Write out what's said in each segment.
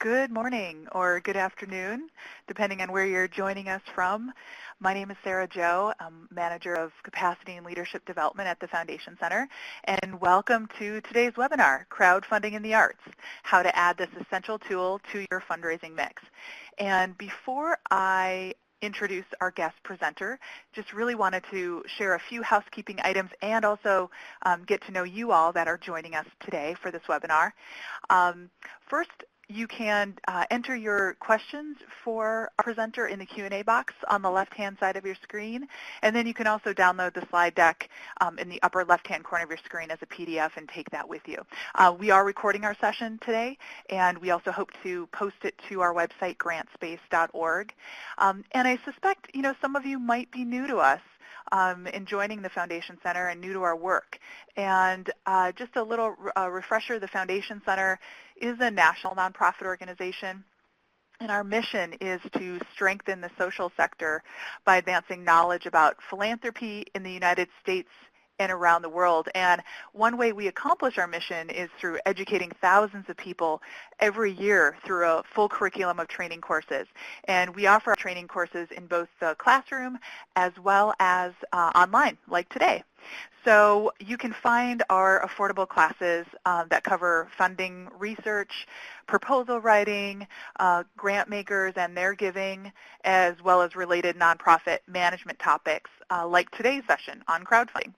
Good morning or good afternoon, depending on where you're joining us from. My name is Sarah Joe. I'm Manager of Capacity and Leadership Development at the Foundation Center, and welcome to today's webinar, Crowdfunding in the Arts, How to Add This Essential Tool to Your Fundraising Mix. And before I introduce our guest presenter, just really wanted to share a few housekeeping items and also get to know you all that are joining us today for this webinar. First, you can enter your questions for our presenter in the Q&A box on the left-hand side of your screen, and then you can also download the slide deck in the upper left-hand corner of your screen as a PDF and take that with you. We are recording our session today, and we also hope to post it to our website, grantspace.org. And I suspect, some of you might be new to us in joining the Foundation Center and new to our work. And just a little refresher, the Foundation Center is a national nonprofit organization, and our mission is to strengthen the social sector by advancing knowledge about philanthropy in the United States and around the world. And one way we accomplish our mission is through educating thousands of people every year through a full curriculum of training courses. And we offer our training courses in both the classroom as well as online, like today. So you can find our affordable classes that cover funding research, proposal writing, grant makers and their giving, as well as related nonprofit management topics like today's session on crowdfunding.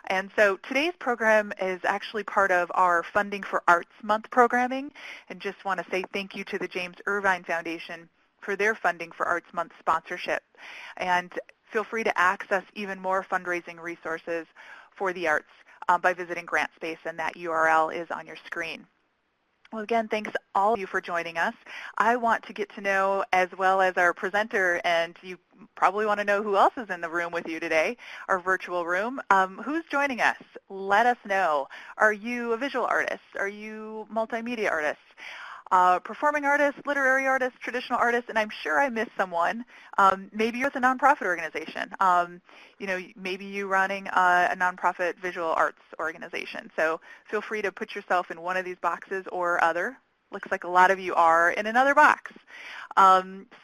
And so today's program is actually part of our Funding for Arts Month programming, and just want to say thank you to the James Irvine Foundation for their Funding for Arts Month sponsorship. And feel free to access even more fundraising resources for the arts by visiting GrantSpace, and that URL is on your screen. Well, again, thanks all of you for joining us. I want to get to know, as well as our presenter, and you probably want to know who else is in the room with you today, our virtual room. Who's joining us? Let us know. Are you a visual artist? Are you multimedia artists? Performing artists, literary artists, traditional artists, and I'm sure I missed someone. Maybe you're with a nonprofit organization. Maybe you running a nonprofit visual arts organization. So feel free to put yourself in one of these boxes or other. Looks like a lot of you are in another box.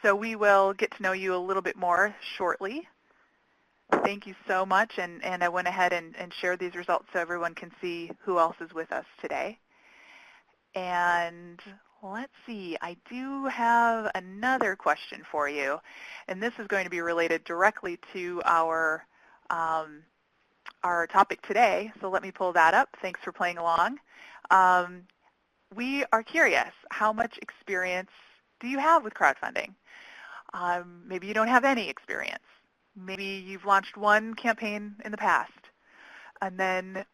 So we will get to know you a little bit more shortly. Thank you so much, and I went ahead and shared these results so everyone can see who else is with us today. And let's see, I do have another question for you, and this is going to be related directly to our topic today, so let me pull that up. Thanks for playing along. We are curious, how much experience do you have with crowdfunding? Maybe you don't have any experience. Maybe you've launched one campaign in the past, and then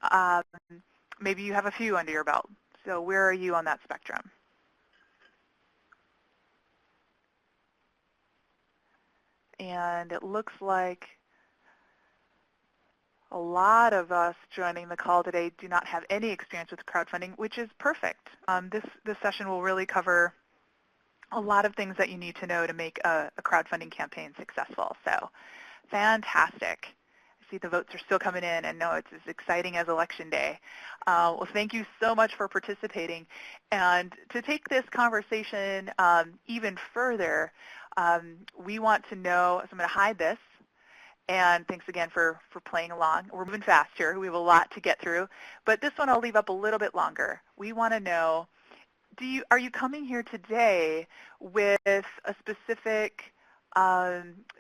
maybe you have a few under your belt. So where are you on that spectrum? And it looks like a lot of us joining the call today do not have any experience with crowdfunding, which is perfect. This session will really cover a lot of things that you need to know to make a crowdfunding campaign successful. So fantastic. See the votes are still coming in, and no, it's as exciting as Election Day. Well, thank you so much for participating. And to take this conversation even further, we want to know, so I'm going to hide this, and thanks again for playing along. We're moving fast here. We have a lot to get through, but this one I'll leave up a little bit longer. We want to know, are you coming here today with a specific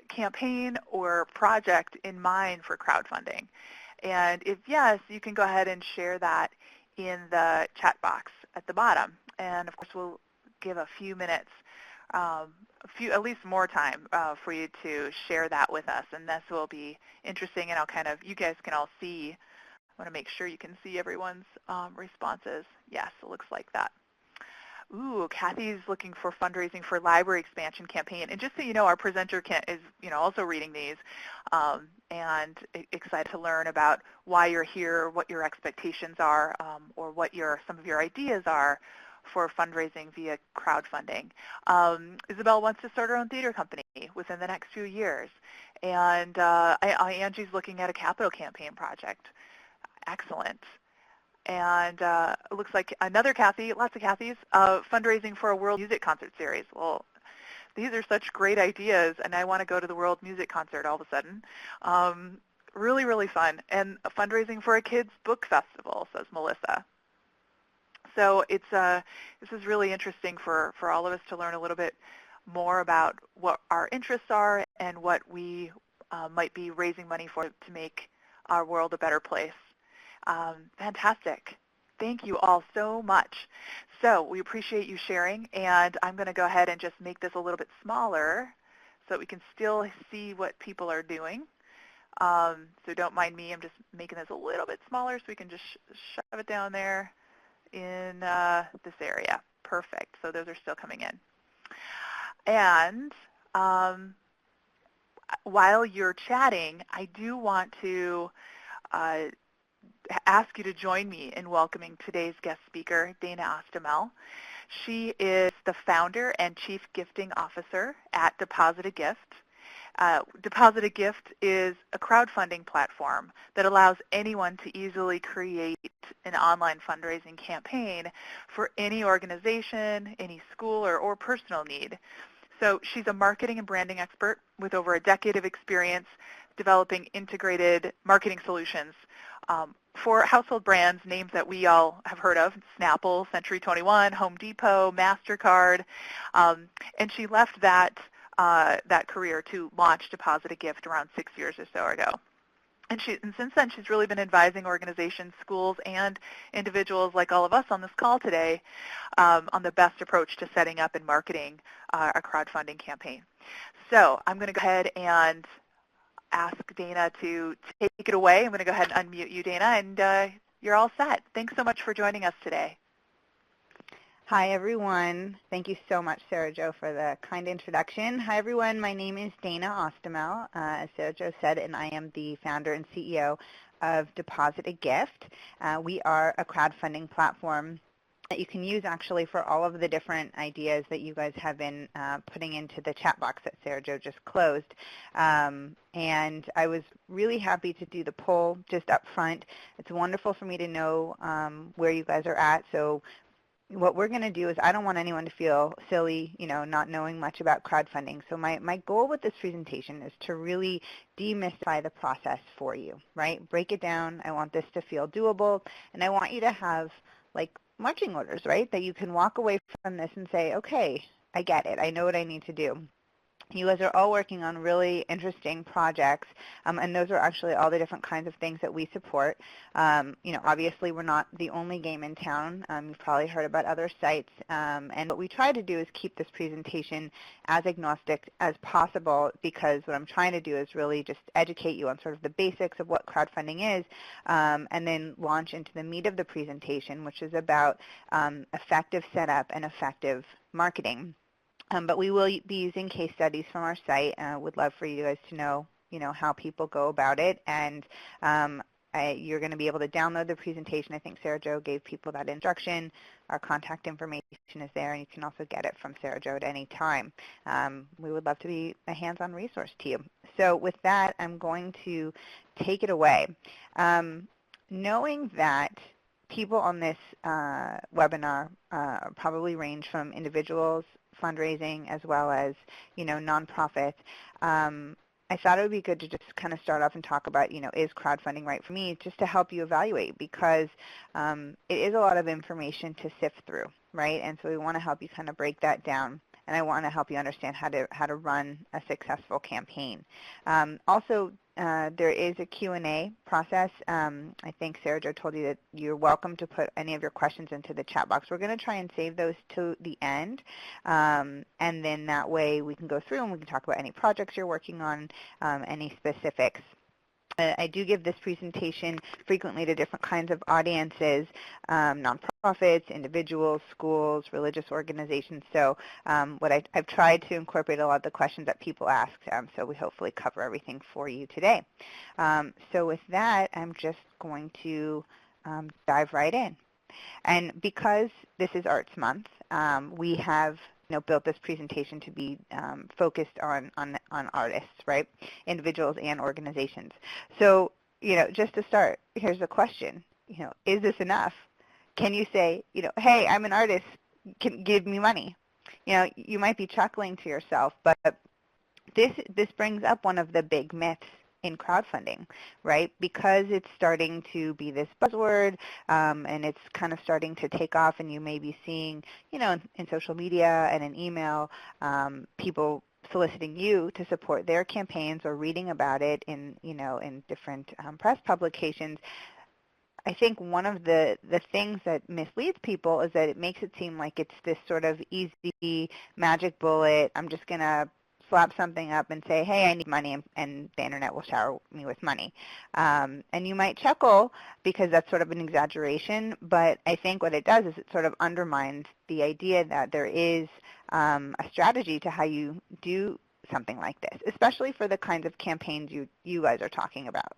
campaign or project in mind for crowdfunding? And if yes, you can go ahead and share that in the chat box at the bottom. And of course, we'll give a few minutes, at least more time for you to share that with us. And this will be interesting, and you guys can all see. I want to make sure you can see everyone's responses. Yes, it looks like that. Ooh, Kathy's looking for fundraising for library expansion campaign. And just so you know, our presenter is also reading these and excited to learn about why you're here, what your expectations are, or what some of your ideas are for fundraising via crowdfunding. Isabel wants to start her own theater company within the next few years. And Angie's looking at a capital campaign project. Excellent. And it looks like another Kathy, lots of Kathys, fundraising for a World Music Concert Series. Well, these are such great ideas, and I want to go to the World Music Concert all of a sudden. Really, really fun. And fundraising for a kids' book festival, says Melissa. So this is really interesting for all of us to learn a little bit more about what our interests are and what we might be raising money for to make our world a better place. Fantastic. Thank you all so much. So we appreciate you sharing, and I'm going to go ahead and just make this a little bit smaller so that we can still see what people are doing. So don't mind me. I'm just making this a little bit smaller so we can just shove it down there in this area. Perfect. So those are still coming in. And while you're chatting, I do want to ask you to join me in welcoming today's guest speaker, Dana Ostomel. She is the founder and chief gifting officer at Deposit a Gift. Deposit a Gift is a crowdfunding platform that allows anyone to easily create an online fundraising campaign for any organization, any school, or personal need. So she's a marketing and branding expert with over a decade of experience developing integrated marketing solutions for household brands, names that we all have heard of, Snapple, Century 21, Home Depot, MasterCard, and she left that career to launch Deposit a Gift around 6 years or so ago. And since then, she's really been advising organizations, schools, and individuals like all of us on this call today on the best approach to setting up and marketing a crowdfunding campaign. So I'm going to go ahead and ask Dana to take it away. I'm going to go ahead and unmute you, Dana, and you're all set. Thanks so much for joining us today. Hi, everyone. Thank you so much, Sarah Jo, for the kind introduction. Hi, everyone. My name is Dana Ostomel, as Sarah Jo said, and I am the founder and CEO of Deposit a Gift. We are a crowdfunding platform that you can use actually for all of the different ideas that you guys have been putting into the chat box that Sarah Jo just closed. And I was really happy to do the poll just up front. It's wonderful for me to know where you guys are at. So what we're going to do is I don't want anyone to feel silly, not knowing much about crowdfunding. So my goal with this presentation is to really demystify the process for you, right? Break it down. I want this to feel doable, and I want you to have like marching orders, right? That you can walk away from this and say, okay, I get it. I know what I need to do. You guys are all working on really interesting projects, and those are actually all the different kinds of things that we support. Obviously we're not the only game in town. You've probably heard about other sites, and what we try to do is keep this presentation as agnostic as possible, because what I'm trying to do is really just educate you on sort of the basics of what crowdfunding is, and then launch into the meat of the presentation, which is about effective setup and effective marketing. But we will be using case studies from our site. Would love for you guys to know, how people go about it. And you're going to be able to download the presentation. I think Sarah Jo gave people that instruction. Our contact information is there, and you can also get it from Sarah Jo at any time. We would love to be a hands-on resource to you. So with that, I'm going to take it away. Knowing that people on this webinar probably range from individuals, fundraising, as well as, nonprofits. I thought it would be good to just kind of start off and talk about, is crowdfunding right for me, just to help you evaluate, because it is a lot of information to sift through, right? And so we want to help you kind of break that down, and I want to help you understand how to run a successful campaign. Also, there is a Q&A process. I think Sarah Jo told you that you're welcome to put any of your questions into the chat box. We're going to try and save those to the end, and then that way we can go through and we can talk about any projects you're working on, any specifics. I do give this presentation frequently to different kinds of audiences, nonprofits, individuals, schools, religious organizations. So I've tried to incorporate a lot of the questions that people ask, so we hopefully cover everything for you today. So with that, I'm just going to dive right in. And because this is Arts Month, we have built this presentation to be focused on artists, right? Individuals and organizations. So, just to start, here's a question. is this enough? Can you say, hey, I'm an artist, can give me money? You might be chuckling to yourself, but this brings up one of the big myths in crowdfunding, right? Because it's starting to be this buzzword, and it's kind of starting to take off, and you may be seeing, in social media and in email, people soliciting you to support their campaigns or reading about it in different press publications. I think one of the things that misleads people is that it makes it seem like it's this sort of easy magic bullet. I'm just going to slap something up and say, hey, I need money, and the internet will shower me with money. And you might chuckle because that's sort of an exaggeration, but I think what it does is it sort of undermines the idea that there is a strategy to how you do something like this, especially for the kinds of campaigns you guys are talking about.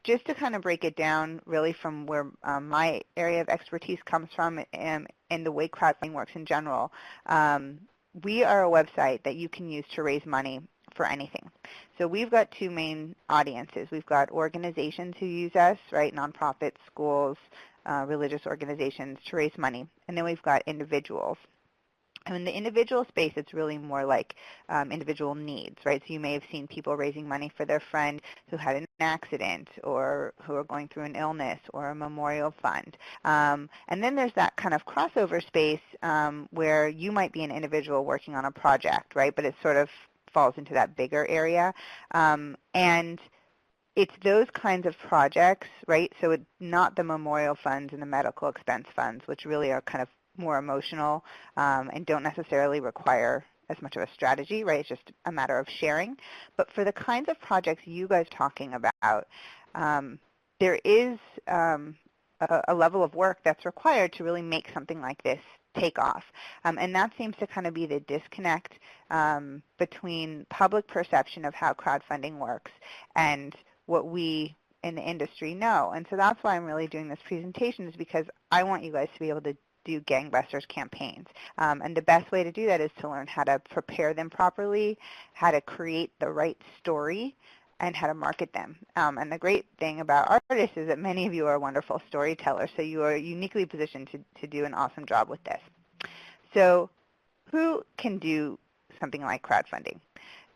Just to kind of break it down really from where my area of expertise comes from and the way crowdfunding works in general, we are a website that you can use to raise money for anything. So we've got two main audiences. We've got organizations who use us, right, nonprofits, schools, religious organizations to raise money, and then we've got individuals. And in the individual space, it's really more like individual needs, right? So you may have seen people raising money for their friend who had an accident or who are going through an illness or a memorial fund. And then there's that kind of crossover space where you might be an individual working on a project, right? But it sort of falls into that bigger area. And it's those kinds of projects, right? So it's not the memorial funds and the medical expense funds, which really are kind of more emotional and don't necessarily require as much of a strategy, right? It's just a matter of sharing. But for the kinds of projects you guys are talking about, there is a level of work that's required to really make something like this take off. And that seems to kind of be the disconnect between public perception of how crowdfunding works and what we in the industry know. And so that's why I'm really doing this presentation, is because I want you guys to be able to do gangbusters campaigns. And the best way to do that is to learn how to prepare them properly, how to create the right story, and how to market them. And the great thing about artists is that many of you are wonderful storytellers, so you are uniquely positioned to do an awesome job with this. So who can do something like crowdfunding?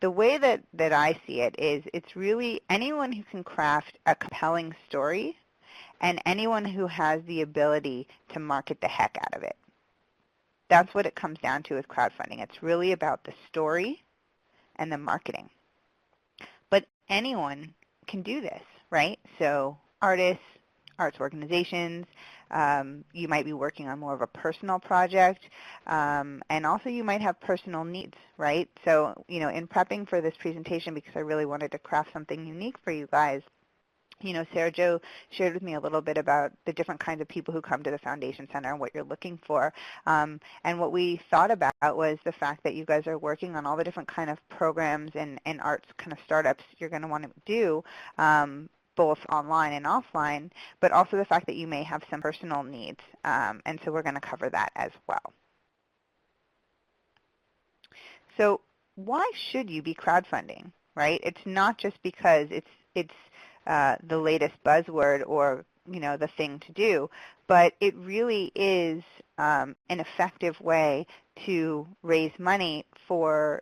The way that I see it is it's really anyone who can craft a compelling story and anyone who has the ability to market the heck out of it. That's what it comes down to with crowdfunding. It's really about the story and the marketing. But anyone can do this, right? So artists, arts organizations, you might be working on more of a personal project, and also you might have personal needs, right? So, in prepping for this presentation, because I really wanted to craft something unique for you guys, Sarah Jo shared with me a little bit about the different kinds of people who come to the Foundation Center and what you're looking for. And what we thought about was the fact that you guys are working on all the different kind of programs and arts kind of startups you're going to want to do, both online and offline, but also the fact that you may have some personal needs. And so we're going to cover that as well. So why should you be crowdfunding, right? It's not just because it's the latest buzzword or the thing to do, but it really is an effective way to raise money for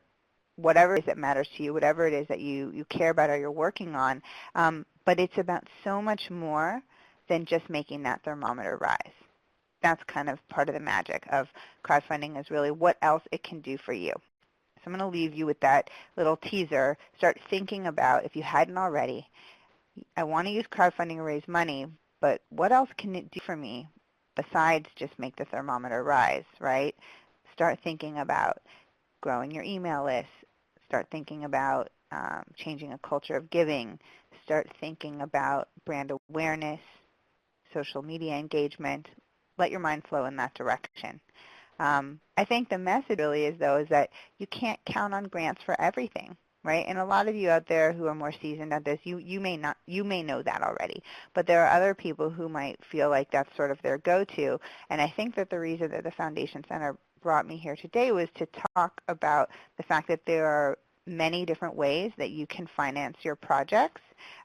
whatever it is that matters to you, whatever it is that you care about or you're working on. But it's about so much more than just making that thermometer rise. That's kind of part of the magic of crowdfunding, is really what else it can do for you. So I'm going to leave you with that little teaser. Start thinking about, if you hadn't already, I want to use crowdfunding to raise money, but what else can it do for me besides just make the thermometer rise, right? Start thinking about growing your email list. Start thinking about changing a culture of giving. Start thinking about brand awareness, social media engagement. Let your mind flow in that direction. I think the message really is that you can't count on grants for everything, right? And a lot of you out there who are more seasoned at this, you may know that already, but there are other people who might feel like that's sort of their go-to. And I think that the reason that the Foundation Center brought me here today was to talk about the fact that there are many different ways that you can finance your projects,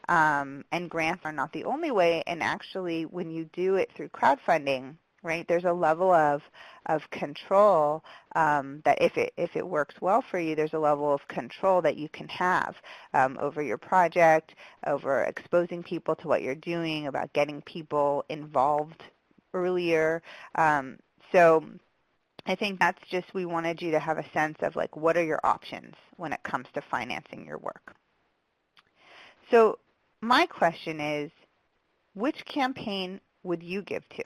And grants are not the only way. And actually, when you do it through crowdfunding, right, there's a level of control that if it works well for you, there's a level of control that you can have over your project, over exposing people to what you're doing, about getting people involved earlier. So I think that's just, we wanted you to have a sense of like, what are your options when it comes to financing your work? So my question is, which campaign would you give to?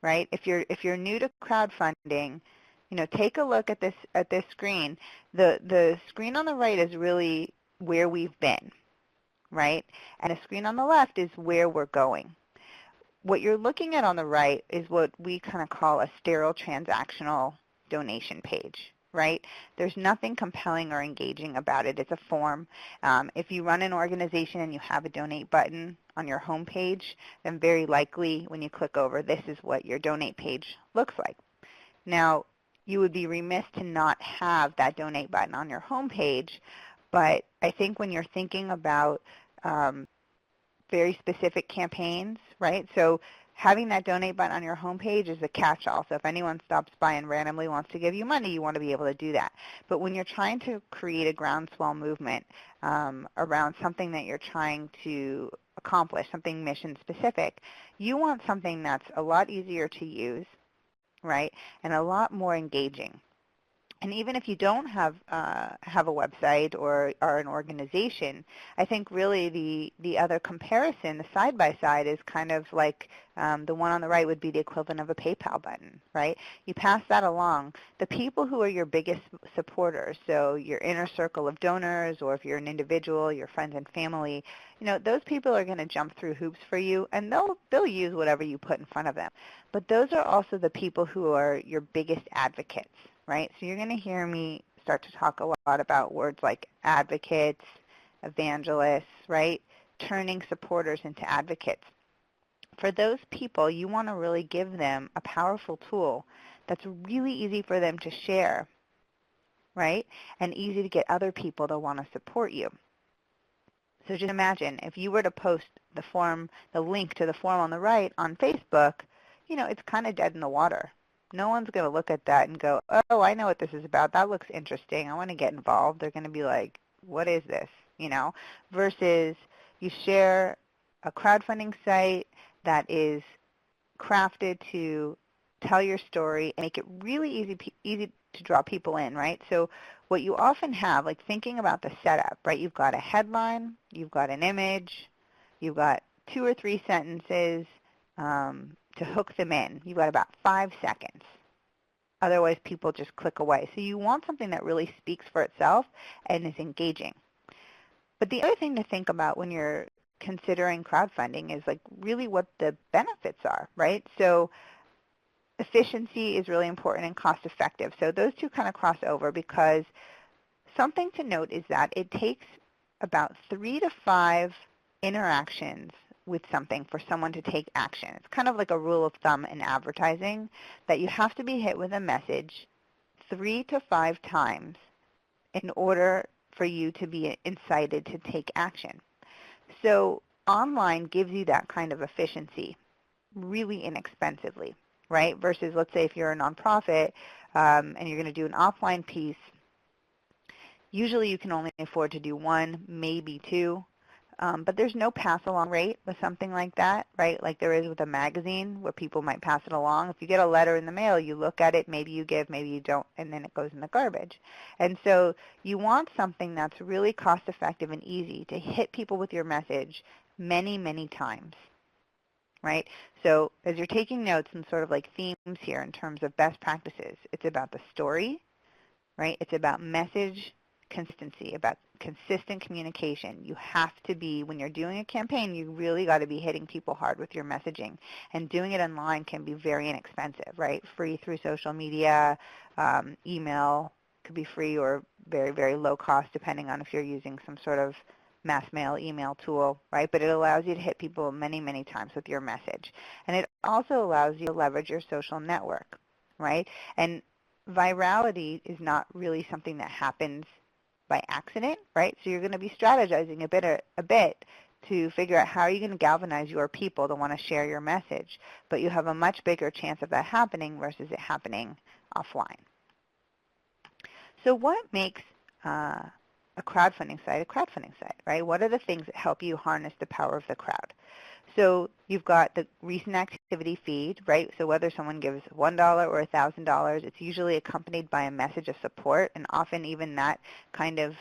Right? If you're new to crowdfunding, take a look at this screen. The screen on the right is really where we've been, right? And the screen on the left is where we're going. What you're looking at on the right is what we kind of call a sterile transactional donation page, right? There's nothing compelling or engaging about it. It's a form. If you run an organization and you have a donate button on your home page, then very likely when you click over, this is what your donate page looks like. Now, you would be remiss to not have that donate button on your home page, but I think when you're thinking about very specific campaigns, right? So having that donate button on your homepage is a catch-all. So if anyone stops by and randomly wants to give you money, you want to be able to do that. But when you're trying to create a groundswell movement around something that you're trying to accomplish, something mission-specific, you want something that's a lot easier to use, right, and a lot more engaging. And even if you don't have a website or are an organization, I think really the other comparison, the side-by-side, is kind of like the one on the right would be the equivalent of a PayPal button, right? You pass that along. The people who are your biggest supporters, so your inner circle of donors, or if you're an individual, your friends and family, those people are going to jump through hoops for you, and they'll use whatever you put in front of them. But those are also the people who are your biggest advocates. Right? So you're going to hear me start to talk a lot about words like advocates, evangelists, right? Turning supporters into advocates. For those people, you want to really give them a powerful tool that's really easy for them to share, right? And easy to get other people to want to support you. So just imagine if you were to post the link to the form on the right on Facebook, it's kind of dead in the water. No one's going to look at that and go, oh, I know what this is about. That looks interesting. I want to get involved. They're going to be like, what is this? Versus you share a crowdfunding site that is crafted to tell your story and make it really easy to draw people in, right? So what you often have, like thinking about the setup, right? You've got a headline, you've got an image, you've got 2 or 3 sentences, to hook them in. You've got about 5 seconds. Otherwise, people just click away. So you want something that really speaks for itself and is engaging. But the other thing to think about when you're considering crowdfunding is like really what the benefits are, right? So efficiency is really important and cost effective. So those two kind of cross over, because something to note is that it takes about 3 to 5 interactions with something for someone to take action. It's kind of like a rule of thumb in advertising that you have to be hit with a message 3 to 5 times in order for you to be incited to take action. So online gives you that kind of efficiency really inexpensively, right? Versus, let's say if you're a nonprofit and you're going to do an offline piece, usually you can only afford to do 1, maybe 2. But there's no pass-along rate with something like that, right? Like there is with a magazine where people might pass it along. If you get a letter in the mail, you look at it, maybe you give, maybe you don't, and then it goes in the garbage. And so you want something that's really cost-effective and easy to hit people with your message many, many times, right? So as you're taking notes and sort of like themes here in terms of best practices, it's about the story, right? It's about message consistency, about consistent communication. You have to be, when you're doing a campaign, you really got to be hitting people hard with your messaging. And doing it online can be very inexpensive, right? Free through social media, email could be free or very, very low cost depending on if you're using some sort of mass mail email tool, right? But it allows you to hit people many, many times with your message. And it also allows you to leverage your social network, right? And virality is not really something that happens by accident, right? So you're going to be strategizing a bit to figure out how are you going to galvanize your people to want to share your message, but you have a much bigger chance of that happening versus it happening offline. So what makes a crowdfunding site, right? What are the things that help you harness the power of the crowd? So you've got the recent activity feed, right? So whether someone gives $1 or $1,000, it's usually accompanied by a message of support, and often even that kind of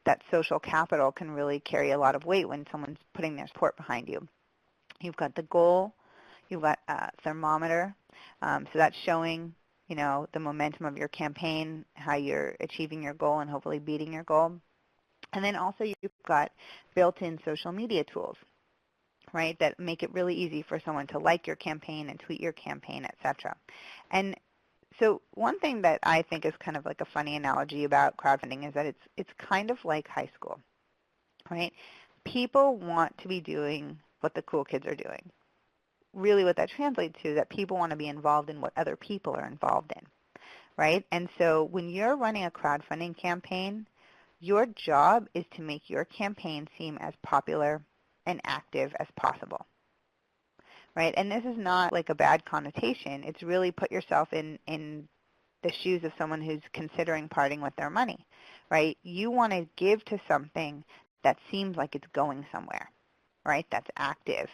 that social capital can really carry a lot of weight when someone's putting their support behind you. You've got the goal, you've got a thermometer, so that's showing, you know, the momentum of your campaign, how you're achieving your goal and hopefully beating your goal. And then also you've got built-in social media tools, right, that make it really easy for someone to like your campaign and tweet your campaign, etc. And so one thing that I think is kind of like a funny analogy about crowdfunding is that it's kind of like high school, right? People want to be doing what the cool kids are doing. Really what that translates to is that people want to be involved in what other people are involved in, right? And so when you're running a crowdfunding campaign, your job is to make your campaign seem as popular and active as possible, right? And this is not like a bad connotation. It's really put yourself in the shoes of someone who's considering parting with their money, right? You want to give to something that seems like it's going somewhere, right? That's active.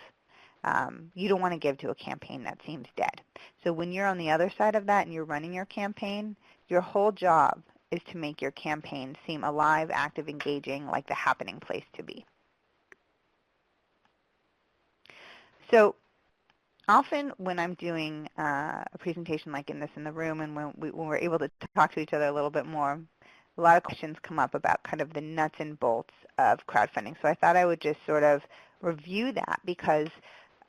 You don't want to give to a campaign that seems dead. So when you're on the other side of that and you're running your campaign, your whole job is to make your campaign seem alive, active, engaging, like the happening place to be. So often when I'm doing a presentation like in the room and when we're able to talk to each other a little bit more, a lot of questions come up about kind of the nuts and bolts of crowdfunding. So I thought I would just sort of review that because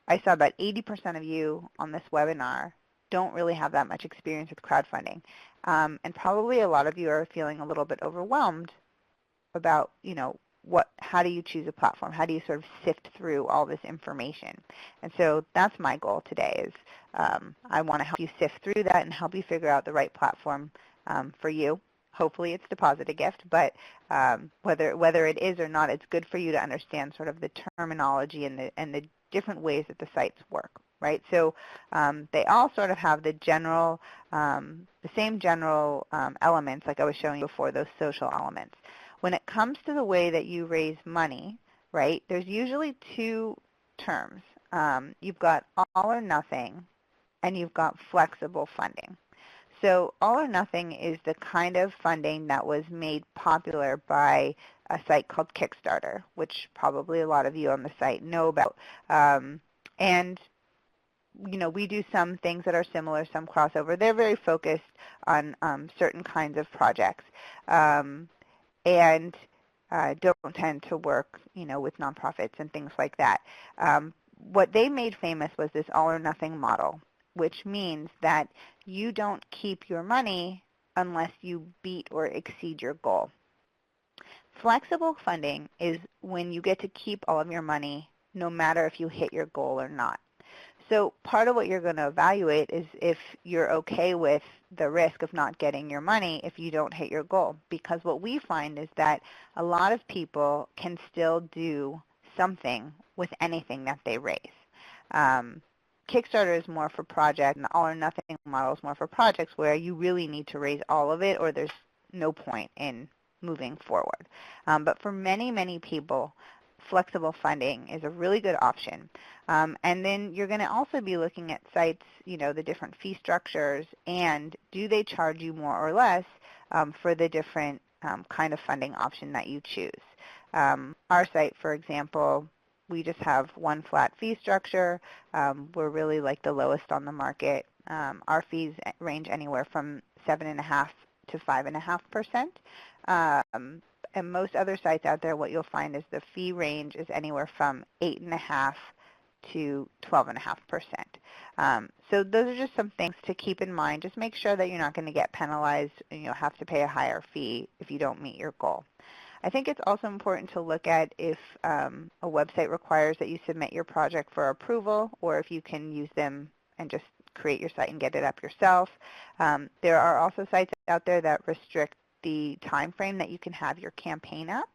I saw about 80% of you on this webinar don't really have that much experience with crowdfunding. And probably a lot of you are feeling a little bit overwhelmed about, you know, how do you choose a platform? How do you sort of sift through all this information? And so that's my goal today is I want to help you sift through that and help you figure out the right platform for you. Hopefully it's Deposit a Gift, but whether it is or not, it's good for you to understand sort of the terminology and the different ways that the sites work, right? So they all sort of have the same general elements like I was showing you before, those social elements. When it comes to the way that you raise money, right, there's usually two terms. You've got all or nothing, and you've got flexible funding. So all or nothing is the kind of funding that was made popular by a site called Kickstarter, which probably a lot of you on the site know about. And you know, we do some things that are similar, some crossover. They're very focused on certain kinds of projects. And don't tend to work, you know, with nonprofits and things like that. What they made famous was this all or nothing model, which means that you don't keep your money unless you beat or exceed your goal. Flexible funding is when you get to keep all of your money no matter if you hit your goal or not. So part of what you're going to evaluate is if you're okay with the risk of not getting your money if you don't hit your goal. Because what we find is that a lot of people can still do something with anything that they raise. Kickstarter is more for projects, and the all or nothing model is more for projects where you really need to raise all of it or there's no point in moving forward. But for many, many people, flexible funding is a really good option. And then you're going to also be looking at sites, you know, the different fee structures, and do they charge you more or less for the different kind of funding option that you choose. Our site, for example, we just have one flat fee structure. We're really like the lowest on the market. Our fees range anywhere from 7.5% to 5.5%. And most other sites out there, what you'll find is the fee range is anywhere from 8.5% to 12.5%. So those are just some things to keep in mind. Just make sure that you're not going to get penalized and you'll have to pay a higher fee if you don't meet your goal. I think it's also important to look at if a website requires that you submit your project for approval or if you can use them and just create your site and get it up yourself. There are also sites out there that restrict the time frame that you can have your campaign up,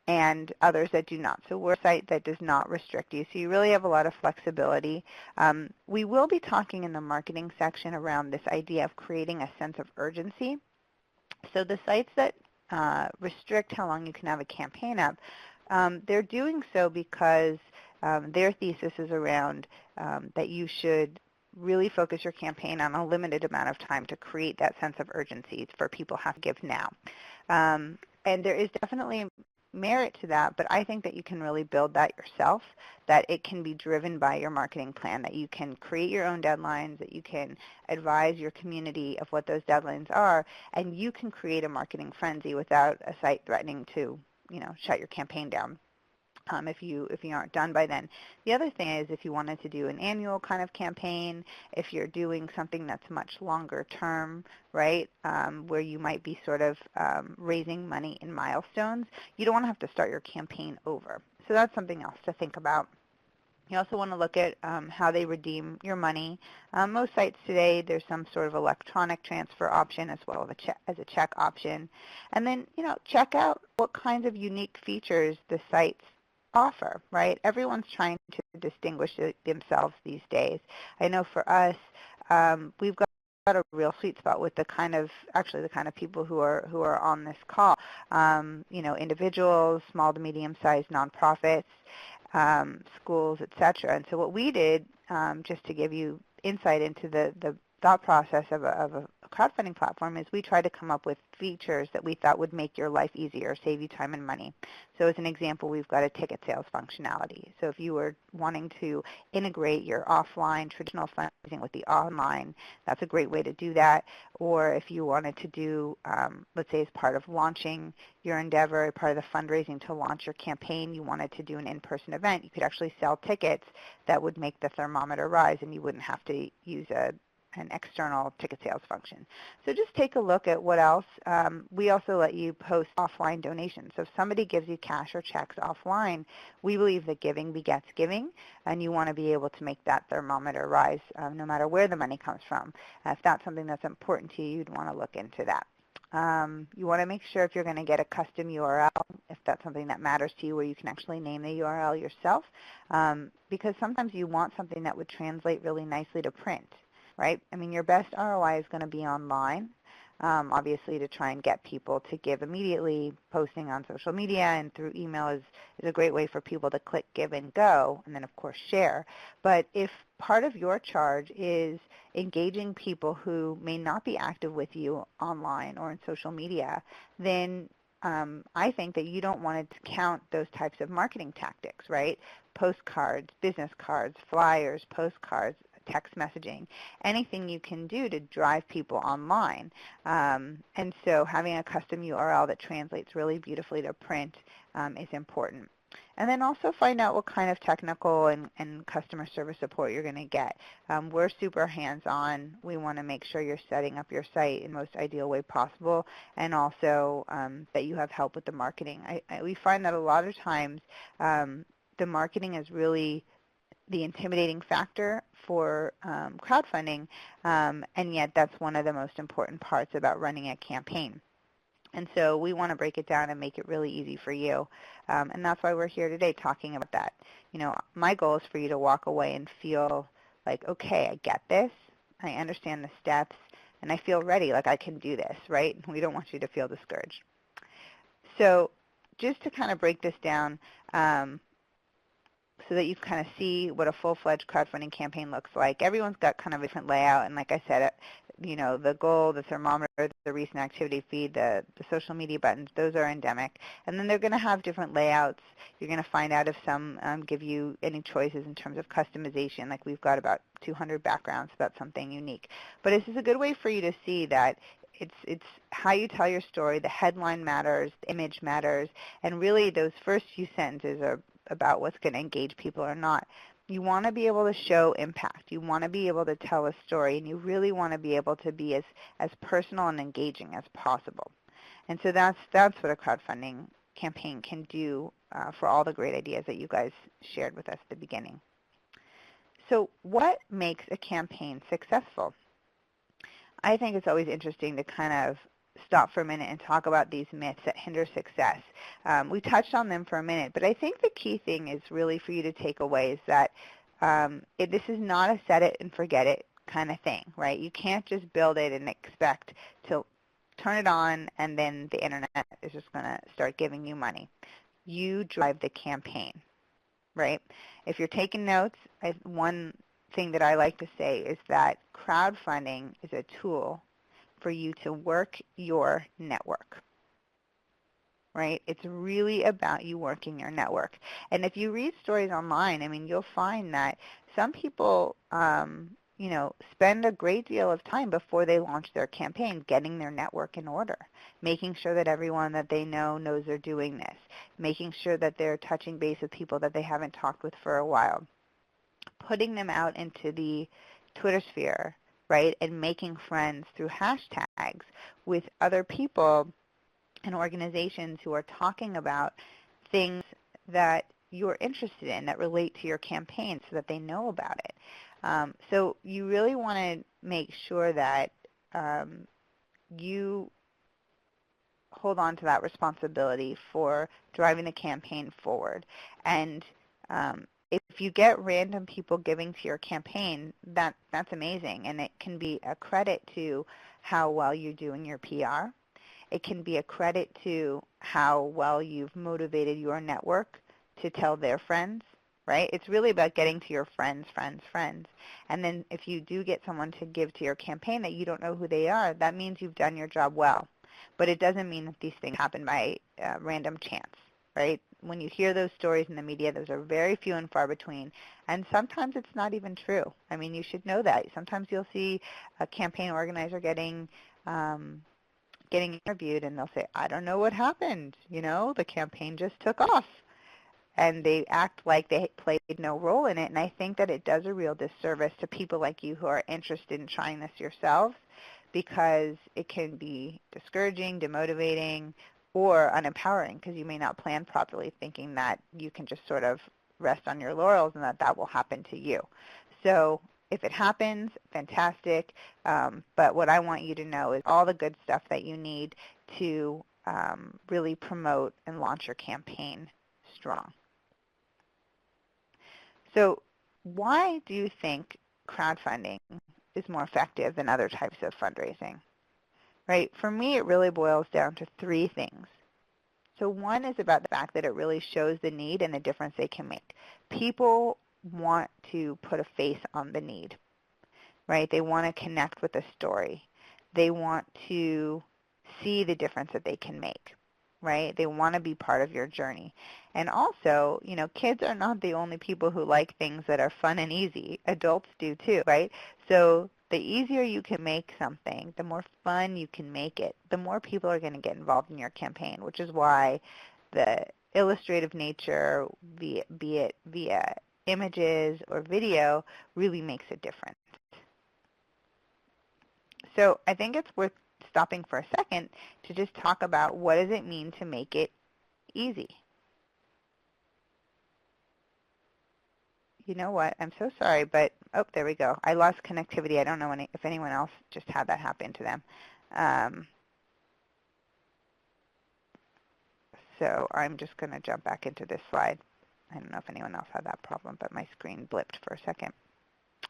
and others that do not. So we're a site that does not restrict you. So you really have a lot of flexibility. We will be talking in the marketing section around this idea of creating a sense of urgency. So the sites that restrict how long you can have a campaign up, they're doing so because their thesis is around that you should really focus your campaign on a limited amount of time to create that sense of urgency for people have to give now. And there is definitely merit to that, but I think that you can really build that yourself, that it can be driven by your marketing plan, that you can create your own deadlines, that you can advise your community of what those deadlines are, and you can create a marketing frenzy without a site threatening to, shut your campaign down. If you aren't done by then. The other thing is if you wanted to do an annual kind of campaign, if you're doing something that's much longer term, right, where you might be sort of raising money in milestones, you don't want to have to start your campaign over. So that's something else to think about. You also want to look at how they redeem your money. Most sites today, there's some sort of electronic transfer option as well as a check option. And then, check out what kinds of unique features the sites offer, right? Everyone's trying to distinguish themselves these days. I know for us, we've got a real sweet spot with the kind of people who are on this call. Individuals, small to medium-sized nonprofits, schools, etc. And so what we did, just to give you insight into the thought process of a crowdfunding platform, is we tried to come up with features that we thought would make your life easier, save you time and money. So as an example, we've got a ticket sales functionality. So if you were wanting to integrate your offline traditional fundraising with the online, that's a great way to do that. Or if you wanted to do, let's say as part of launching your endeavor, part of the fundraising to launch your campaign, you wanted to do an in-person event, you could actually sell tickets that would make the thermometer rise, and you wouldn't have to use an external ticket sales function. So just take a look at what else. We also let you post offline donations. So if somebody gives you cash or checks offline, we believe that giving begets giving, and you want to be able to make that thermometer rise no matter where the money comes from. If that's something that's important to you, you'd want to look into that. You want to make sure if you're going to get a custom URL, if that's something that matters to you, where you can actually name the URL yourself, because sometimes you want something that would translate really nicely to print. Right? I mean, your best ROI is going to be online, obviously, to try and get people to give immediately. Posting on social media and through email is a great way for people to click, give, and go, and then, of course, share. But if part of your charge is engaging people who may not be active with you online or in social media, then I think that you don't want to count those types of marketing tactics, right? Postcards, business cards, flyers, postcards, text messaging, anything you can do to drive people online. And so having a custom URL that translates really beautifully to print is important. And then also find out what kind of technical and customer service support you're going to get. We're super hands-on. We want to make sure you're setting up your site in the most ideal way possible, and also that you have help with the marketing. We find that a lot of times the marketing is really the intimidating factor for crowdfunding, and yet that's one of the most important parts about running a campaign. And so we want to break it down and make it really easy for you, and that's why we're here today talking about that. My goal is for you to walk away and feel like, okay, I get this, I understand the steps, and I feel ready, like I can do this, right? We don't want you to feel discouraged. So just to kind of break this down, so that you kind of see what a full-fledged crowdfunding campaign looks like. Everyone's got kind of a different layout, and like I said, the goal, the thermometer, the recent activity feed, the social media buttons, those are endemic. And then they're going to have different layouts. You're going to find out if some give you any choices in terms of customization, like we've got about 200 backgrounds, so that's something unique. But this is a good way for you to see that it's how you tell your story, the headline matters, the image matters, and really those first few sentences are about what's going to engage people or not. You want to be able to show impact. You want to be able to tell a story, and you really want to be able to be as personal and engaging as possible. And so that's what a crowdfunding campaign can do for all the great ideas that you guys shared with us at the beginning. So what makes a campaign successful? I think it's always interesting to kind of stop for a minute and talk about these myths that hinder success. We touched on them for a minute, but I think the key thing is really for you to take away is that this is not a set it and forget it kind of thing, right? You can't just build it and expect to turn it on and then the internet is just going to start giving you money. You drive the campaign, right? If you're taking notes, one thing that I like to say is that crowdfunding is a tool for you to work your network, right? It's really about you working your network. And if you read stories online, I mean, you'll find that some people, spend a great deal of time before they launch their campaign getting their network in order, making sure that everyone that they know knows they're doing this, making sure that they're touching base with people that they haven't talked with for a while, putting them out into the Twitter sphere, right, and making friends through hashtags with other people and organizations who are talking about things that you're interested in that relate to your campaign so that they know about it. So you really want to make sure that you hold on to that responsibility for driving the campaign forward. And if you get random people giving to your campaign, that's amazing, and it can be a credit to how well you're doing your PR. It can be a credit to how well you've motivated your network to tell their friends, right? It's really about getting to your friends. And then if you do get someone to give to your campaign that you don't know who they are, that means you've done your job well. But it doesn't mean that these things happen by random chance, right? When you hear those stories in the media, those are very few and far between. And sometimes it's not even true. I mean, you should know that. Sometimes you'll see a campaign organizer getting interviewed, and they'll say, I don't know what happened. The campaign just took off. And they act like they played no role in it. And I think that it does a real disservice to people like you who are interested in trying this yourselves, because it can be discouraging, demotivating, or unempowering, because you may not plan properly, thinking that you can just sort of rest on your laurels and that will happen to you. So if it happens, fantastic. But what I want you to know is all the good stuff that you need to really promote and launch your campaign strong. So why do you think crowdfunding is more effective than other types of fundraising? Right? For me, it really boils down to three things. So one is about the fact that it really shows the need and the difference they can make. People want to put a face on the need, right? They want to connect with the story. They want to see the difference that they can make, right? They want to be part of your journey. And also, kids are not the only people who like things that are fun and easy. Adults do too, right? So the easier you can make something, the more fun you can make it, the more people are going to get involved in your campaign, which is why the illustrative nature, be it via images or video, really makes a difference. So I think it's worth stopping for a second to just talk about what does it mean to make it easy. You know what? I'm so sorry, but, there we go. I lost connectivity. I don't know if anyone else just had that happen to them. So I'm just going to jump back into this slide. I don't know if anyone else had that problem, but my screen blipped for a second.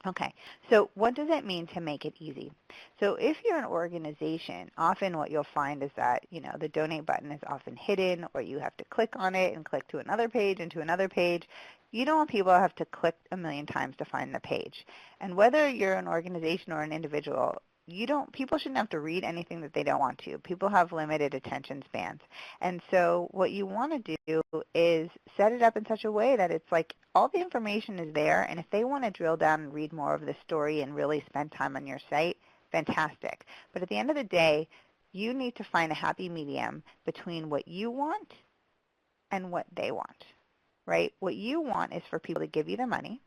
Okay, so what does it mean to make it easy? So if you're an organization, often what you'll find is that, the donate button is often hidden, or you have to click on it and click to another page and to another page. You don't want people to have to click a million times to find the page. And whether you're an organization or an individual, people shouldn't have to read anything that they don't want to. People have limited attention spans. And so what you want to do is set it up in such a way that it's like all the information is there, and if they want to drill down and read more of the story and really spend time on your site, fantastic. But at the end of the day, you need to find a happy medium between what you want and what they want, right? What you want is for people to give you the money,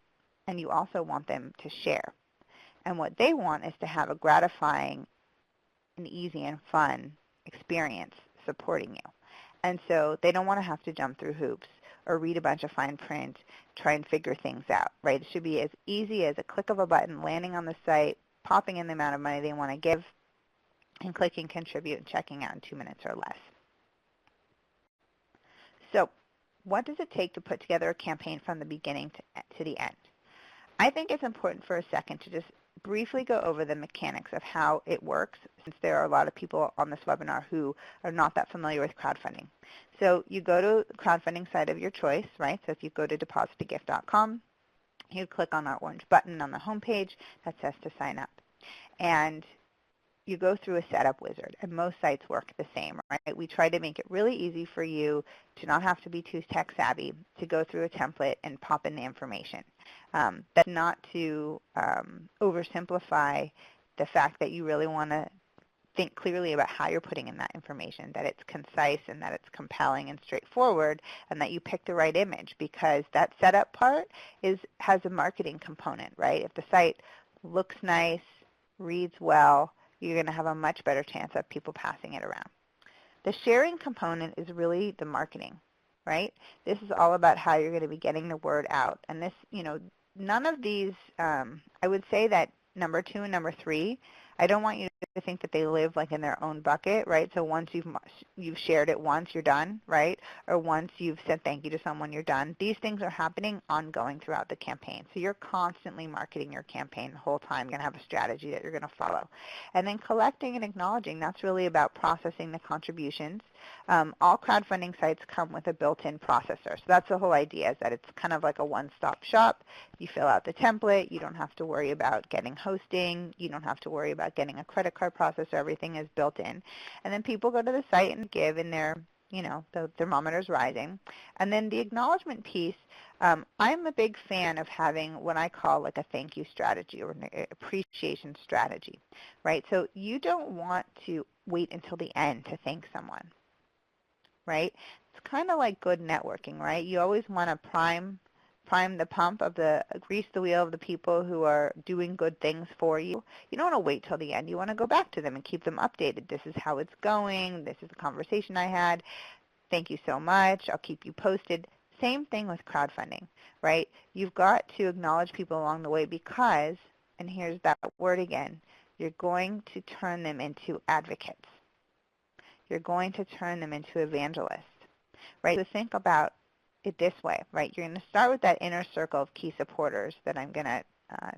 and you also want them to share. And what they want is to have a gratifying and easy and fun experience supporting you. And so they don't want to have to jump through hoops or read a bunch of fine print, try and figure things out, right? It should be as easy as a click of a button, landing on the site, popping in the amount of money they want to give, and clicking contribute and checking out in 2 minutes or less. So what does it take to put together a campaign from the beginning to the end? I think it's important for a second to just briefly go over the mechanics of how it works, since there are a lot of people on this webinar who are not that familiar with crowdfunding. So you go to the crowdfunding site of your choice, right? So if you go to depositagift.com, you click on our orange button on the home page that says to sign up. And you go through a setup wizard, and most sites work the same, right? We try to make it really easy for you to not have to be too tech savvy, to go through a template and pop in the information. That's not to oversimplify the fact that you really want to think clearly about how you're putting in that information, that it's concise and that it's compelling and straightforward, and that you pick the right image, because that setup part has a marketing component, right? If the site looks nice, reads well, you're going to have a much better chance of people passing it around. The sharing component is really the marketing, right? This is all about how you're going to be getting the word out. And this, none of these, I would say that number 2 and number 3, I don't want you to think that they live like in their own bucket, right? So once you've shared it once, you're done, right? Or once you've said thank you to someone, you're done. These things are happening ongoing throughout the campaign. So you're constantly marketing your campaign the whole time. You're going to have a strategy that you're going to follow. And then collecting and acknowledging, that's really about processing the contributions. All crowdfunding sites come with a built-in processor. So that's the whole idea, is that it's kind of like a one-stop shop. You fill out the template. You don't have to worry about getting hosting. You don't have to worry about getting a credit card processor. Everything is built in. And then people go to the site and give, and the thermometer's rising. And then the acknowledgement piece, I'm a big fan of having what I call like a thank you strategy or an appreciation strategy, right? So you don't want to wait until the end to thank someone, right? It's kind of like good networking, right? You always want to prime the pump grease the wheel of the people who are doing good things for you. You don't want to wait till the end. You want to go back to them and keep them updated. This is how it's going. This is the conversation I had. Thank you so much. I'll keep you posted. Same thing with crowdfunding, right? You've got to acknowledge people along the way because, and here's that word again, you're going to turn them into advocates. You're going to turn them into evangelists, right? So think about it this way, right? You're going to start with that inner circle of key supporters that I'm going to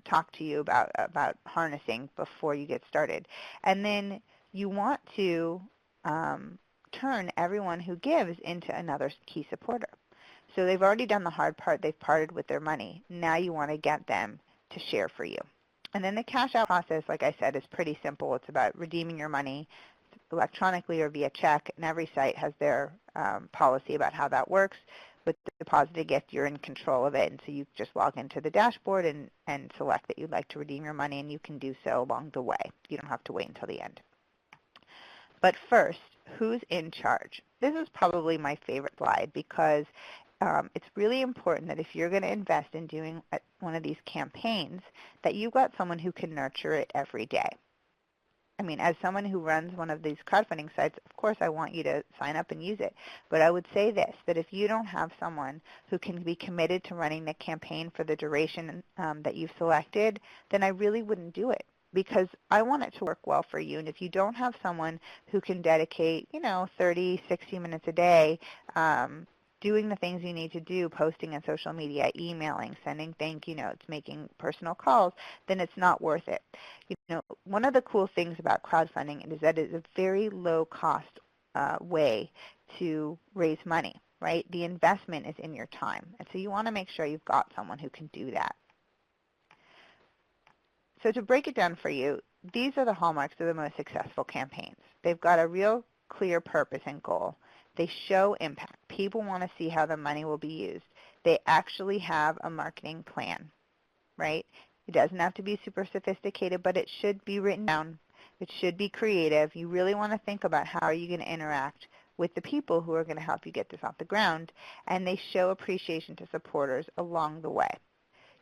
talk to you about harnessing before you get started. And then you want to turn everyone who gives into another key supporter. So they've already done the hard part. They've parted with their money. Now you want to get them to share for you. And then the cash out process, like I said, is pretty simple. It's about redeeming your money electronically or via check, and every site has their policy about how that works. With the Deposit Gift, you're in control of it, and so you just log into the dashboard and select that you'd like to redeem your money, and you can do so along the way. You don't have to wait until the end. But first, who's in charge? This is probably my favorite slide because it's really important that if you're going to invest in doing one of these campaigns, that you've got someone who can nurture it every day. I mean, as someone who runs one of these crowdfunding sites, of course I want you to sign up and use it. But I would say this, that if you don't have someone who can be committed to running the campaign for the duration that you've selected, then I really wouldn't do it, because I want it to work well for you. And if you don't have someone who can dedicate, 30, 60 minutes a day doing the things you need to do, posting on social media, emailing, sending thank you notes, making personal calls, then it's not worth it. One of the cool things about crowdfunding is that it's a very low-cost way to raise money, right? The investment is in your time, and so you want to make sure you've got someone who can do that. So to break it down for you, these are the hallmarks of the most successful campaigns. They've got a real clear purpose and goal. They show impact. People want to see how the money will be used. They actually have a marketing plan, right? It doesn't have to be super sophisticated, but it should be written down. It should be creative. You really want to think about how are you going to interact with the people who are going to help you get this off the ground, and they show appreciation to supporters along the way.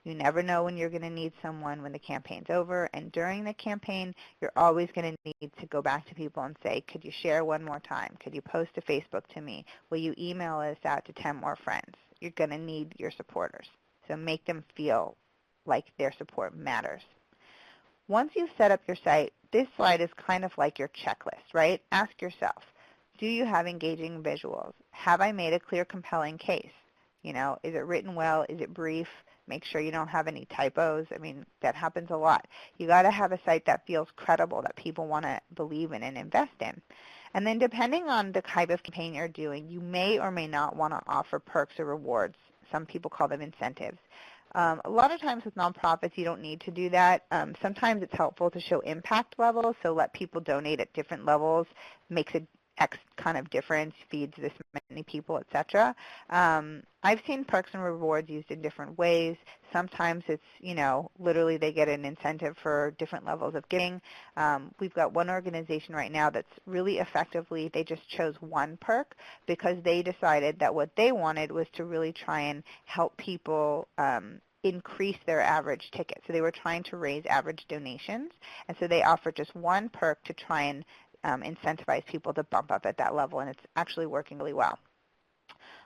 You never know when you're going to need someone when the campaign's over, and during the campaign, you're always going to need to go back to people and say, could you share one more time? Could you post to Facebook to me? Will you email us out to 10 more friends? You're going to need your supporters. So make them feel like their support matters. Once you've set up your site, this slide is kind of like your checklist, right? Ask yourself, do you have engaging visuals? Have I made a clear, compelling case? You know, is it written well? Is it brief? Make sure you don't have any typos. I mean, that happens a lot. You got to have a site that feels credible, that people want to believe in and invest in. And then depending on the type of campaign you're doing, you may or may not want to offer perks or rewards. Some people call them incentives. A lot of times with nonprofits, you don't need to do that. Sometimes it's helpful to show impact levels, so let people donate at different levels, makes a X kind of difference, feeds this many people, etc. I've seen perks and rewards used in different ways. Sometimes it's, you know, literally they get an incentive for different levels of giving. We've got one organization right now that's really effectively, they just chose one perk because they decided that what they wanted was to really try and help people increase their average ticket. So they were trying to raise average donations, and so they offered just one perk to try and incentivize people to bump up at that level, and it's actually working really well.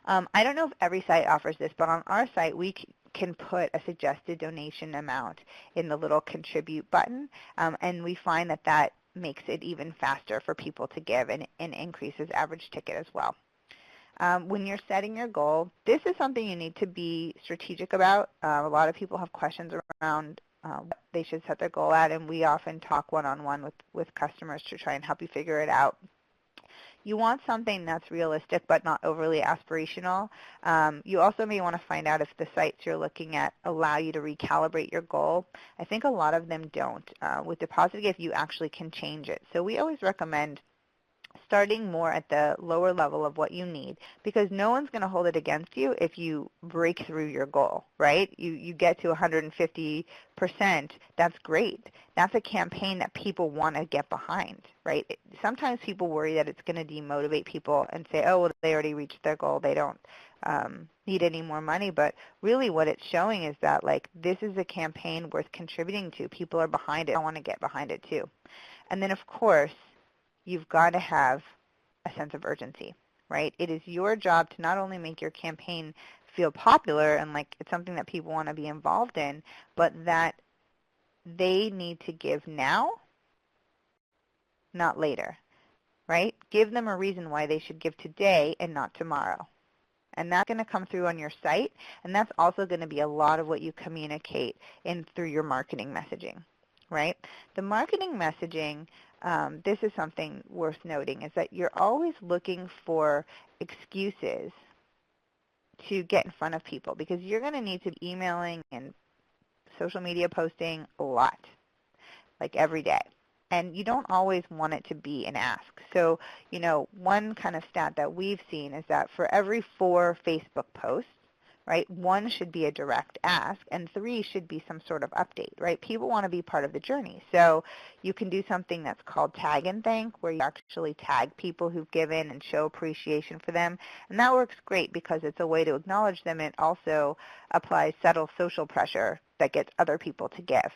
I don't know if every site offers this, but on our site we can put a suggested donation amount in the little contribute button, and we find that that makes it even faster for people to give and increases average ticket as well. When you're setting your goal, this is something you need to be strategic about. A lot of people have questions around what they should set their goal at, and we often talk one-on-one with customers to try and help you figure it out. You want something that's realistic but not overly aspirational. You also may want to find out if the sites you're looking at allow you to recalibrate your goal. I think a lot of them don't. With Deposit Gift, you actually can change it. So we always recommend starting more at the lower level of what you need, because no one's going to hold it against you if you break through your goal, right? You get to 150%, that's great. That's a campaign that people want to get behind, right? Sometimes people worry that it's going to demotivate people and say, oh, well, they already reached their goal, they don't need any more money, but really what it's showing is that, like, this is a campaign worth contributing to. People are behind it. I want to get behind it too. And then, of course, you've got to have a sense of urgency, right? It is your job to not only make your campaign feel popular and like it's something that people want to be involved in, but that they need to give now, not later, right? Give them a reason why they should give today and not tomorrow. And that's going to come through on your site, and that's also going to be a lot of what you communicate in through your marketing messaging, right? The marketing messaging, this is something worth noting, is that you're always looking for excuses to get in front of people, because you're going to need to be emailing and social media posting a lot, like every day. And you don't always want it to be an ask. So, you know, one kind of stat that we've seen is that for every 4 Facebook posts, right, 1 should be a direct ask, and 3 should be some sort of update, right? People want to be part of the journey. So you can do something that's called tag and thank, where you actually tag people who've given and show appreciation for them. And that works great because it's a way to acknowledge them. It also applies subtle social pressure that gets other people to give.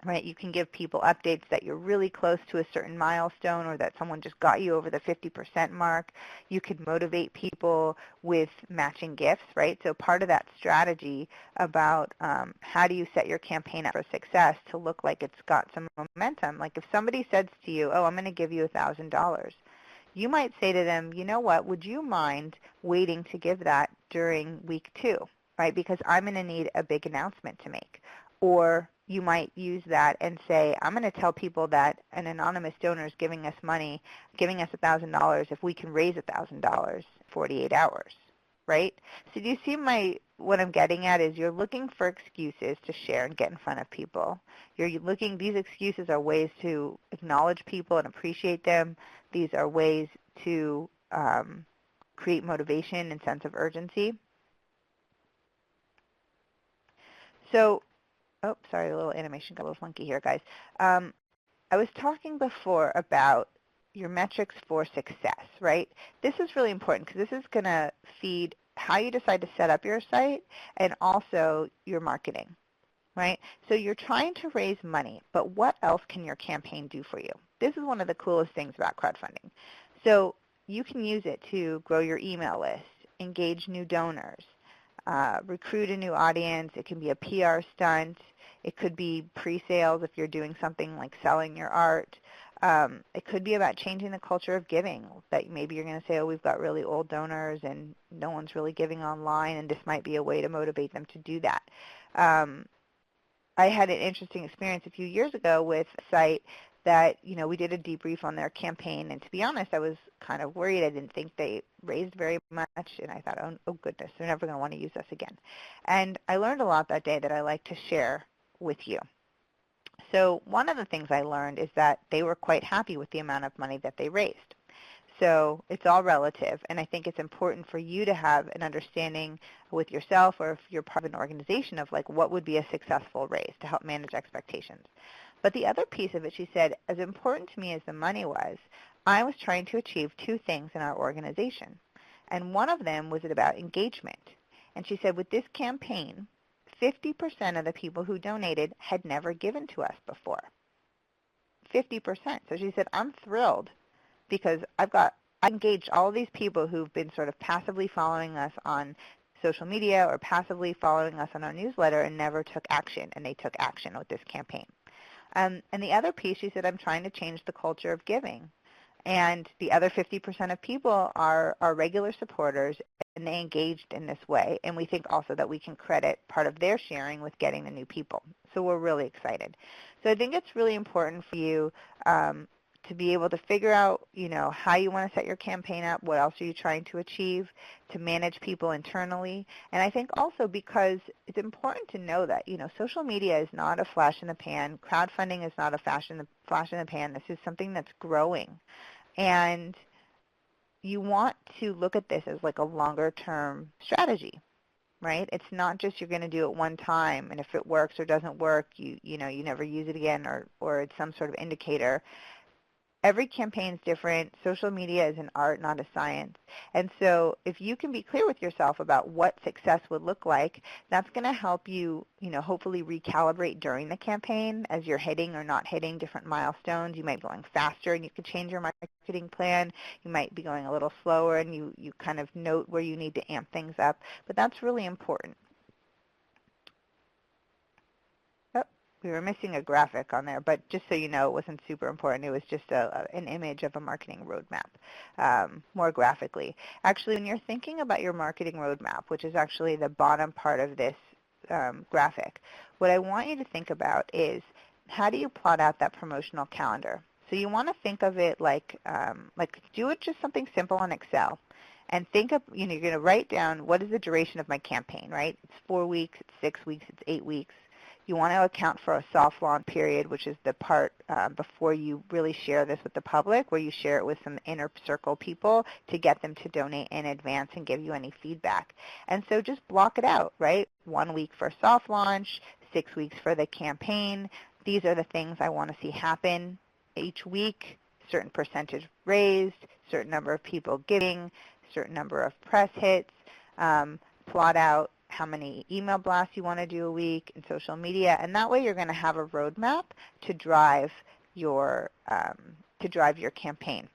Right, you can give people updates that you're really close to a certain milestone, or that someone just got you over the 50% mark. You can motivate people with matching gifts, right? So part of that strategy about how do you set your campaign up for success to look like it's got some momentum. Like if somebody says to you, oh, I'm going to give you $1,000, you might say to them, you know what, would you mind waiting to give that during week 2, right? Because I'm going to need a big announcement to make. Or you might use that and say, I'm going to tell people that an anonymous donor is giving us money, giving us $1,000 if we can raise $1,000 in 48 hours, right? So do you see what I'm getting at is you're looking for excuses to share and get in front of people. These excuses are ways to acknowledge people and appreciate them. These are ways to create motivation and sense of urgency. So, oh, sorry, the little animation got a little funky here, guys. I was talking before about your metrics for success, right? This is really important because this is going to feed how you decide to set up your site and also your marketing, right? So you're trying to raise money, but what else can your campaign do for you? This is one of the coolest things about crowdfunding. So you can use it to grow your email list, engage new donors, recruit a new audience. It can be a PR stunt. It could be pre-sales if you're doing something like selling your art. It could be about changing the culture of giving. That maybe you're going to say, oh, we've got really old donors and no one's really giving online, and this might be a way to motivate them to do that. I had an interesting experience a few years ago with a site that, we did a debrief on their campaign, and to be honest, I was kind of worried. I didn't think they raised very much, and I thought, oh goodness, they're never going to want to use us again. And I learned a lot that day that I like to share with you. So one of the things I learned is that they were quite happy with the amount of money that they raised. So it's all relative, and I think it's important for you to have an understanding with yourself, or if you're part of an organization, of like what would be a successful raise to help manage expectations. But the other piece of it, she said, as important to me as the money was, I was trying to achieve two things in our organization. And one of them was about engagement. And she said, with this campaign, 50% of the people who donated had never given to us before. 50%. So she said, I'm thrilled because I engaged all of these people who've been sort of passively following us on social media or passively following us on our newsletter and never took action, and they took action with this campaign. And the other piece, she said, I'm trying to change the culture of giving. And the other 50% of people are regular supporters, and they engaged in this way. And we think also that we can credit part of their sharing with getting the new people. So we're really excited. So I think it's really important for you to be able to figure out, how you want to set your campaign up, what else are you trying to achieve, to manage people internally. And I think also because it's important to know that, social media is not a flash in the pan. Crowdfunding is not a flash in the pan. This is something that's growing. And you want to look at this as like a longer-term strategy, right? It's not just you're going to do it one time, and if it works or doesn't work, you never use it again, or it's some sort of indicator. Every campaign is different. Social media is an art, not a science. And so if you can be clear with yourself about what success would look like, that's going to help you, hopefully recalibrate during the campaign as you're hitting or not hitting different milestones. You might be going faster and you could change your marketing plan. You might be going a little slower and you kind of note where you need to amp things up. But that's really important. We were missing a graphic on there, but just so you know, it wasn't super important. It was just an image of a marketing roadmap, more graphically. Actually, when you're thinking about your marketing roadmap, which is actually the bottom part of this graphic, what I want you to think about is how do you plot out that promotional calendar? So you want to think of it like do it just something simple on Excel. And think of, you're going to write down what is the duration of my campaign, right? It's 4 weeks, it's 6 weeks, it's 8 weeks. You want to account for a soft launch period, which is the part before you really share this with the public, where you share it with some inner circle people to get them to donate in advance and give you any feedback. And so just block it out, right? 1 week for soft launch, 6 weeks for the campaign. These are the things I want to see happen each week, certain percentage raised, certain number of people giving, certain number of press hits, plot out how many email blasts you want to do a week in social media, and that way you're going to have a roadmap to drive your campaign.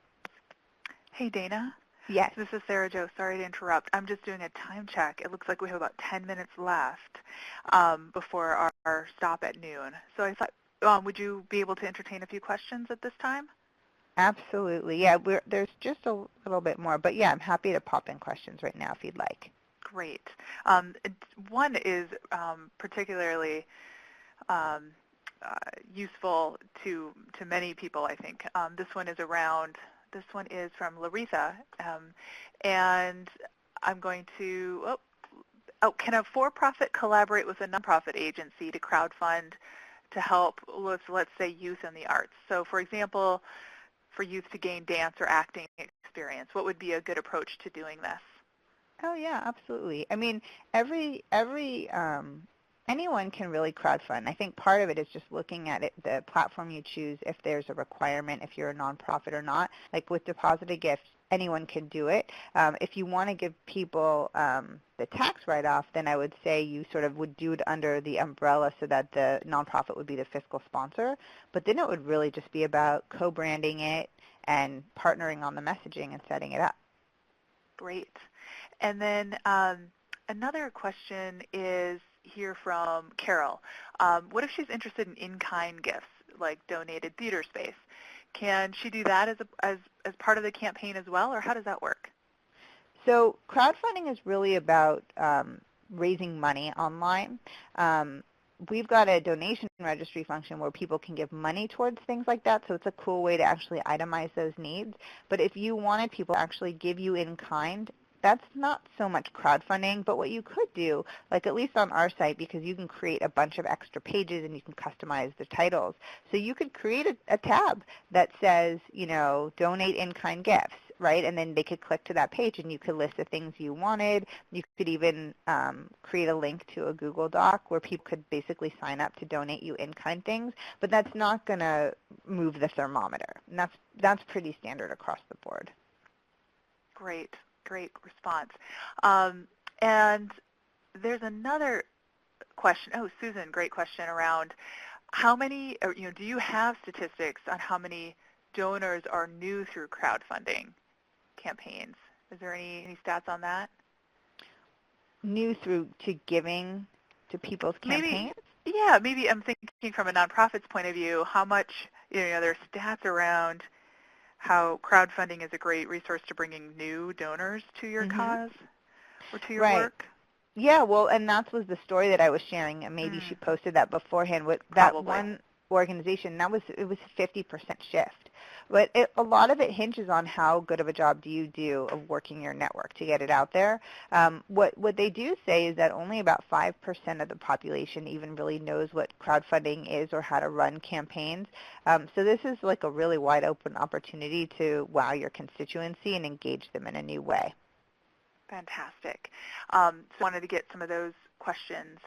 Hey, Dana. Yes. This is Sarah Jo. Sorry to interrupt. I'm just doing a time check. It looks like we have about 10 minutes left before our stop at noon. So I thought, would you be able to entertain a few questions at this time? Absolutely. Yeah, there's just a little bit more, but yeah, I'm happy to pop in questions right now if you'd like. Great. One is particularly useful to many people, I think. This one is from Laritha, and I'm going to, can a for-profit collaborate with a nonprofit agency to crowdfund to help with, let's say, youth in the arts? So, for example, for youth to gain dance or acting experience, what would be a good approach to doing this? Oh yeah, absolutely. I mean, anyone can really crowdfund. I think part of it is just looking at it, the platform you choose, if there's a requirement, if you're a nonprofit or not. Like with Deposit a Gift, anyone can do it. If you want to give people the tax write-off, then I would say you sort of would do it under the umbrella so that the nonprofit would be the fiscal sponsor. But then it would really just be about co-branding it and partnering on the messaging and setting it up. Great. And then another question is here from Carol. What if she's interested in in-kind gifts, like donated theater space? Can she do that as part of the campaign as well, or how does that work? So crowdfunding is really about raising money online. We've got a donation registry function where people can give money towards things like that, so it's a cool way to actually itemize those needs. But if you wanted people to actually give you in kind, that's not so much crowdfunding, but what you could do, like at least on our site, because you can create a bunch of extra pages and you can customize the titles. So you could create a tab that says, donate in-kind gifts, right? And then they could click to that page and you could list the things you wanted. You could even create a link to a Google Doc where people could basically sign up to donate you in-kind things, but that's not going to move the thermometer. And that's pretty standard across the board. Great response. And there's another question. Oh, Susan, great question around how many, do you have statistics on how many donors are new through crowdfunding campaigns? Is there any stats on that? New through to giving to people's campaigns? Maybe I'm thinking from a nonprofit's point of view, how much, there are stats around how crowdfunding is a great resource to bringing new donors to your cause or to your work. Yeah, well, and that was the story that I was sharing, and maybe she posted that beforehand. With that one organization, it was a 50% shift. But a lot of it hinges on how good of a job do you do of working your network to get it out there. What they do say is that only about 5% of the population even really knows what crowdfunding is or how to run campaigns. So this is like a really wide open opportunity to wow your constituency and engage them in a new way. Fantastic. So I wanted to get some of those questions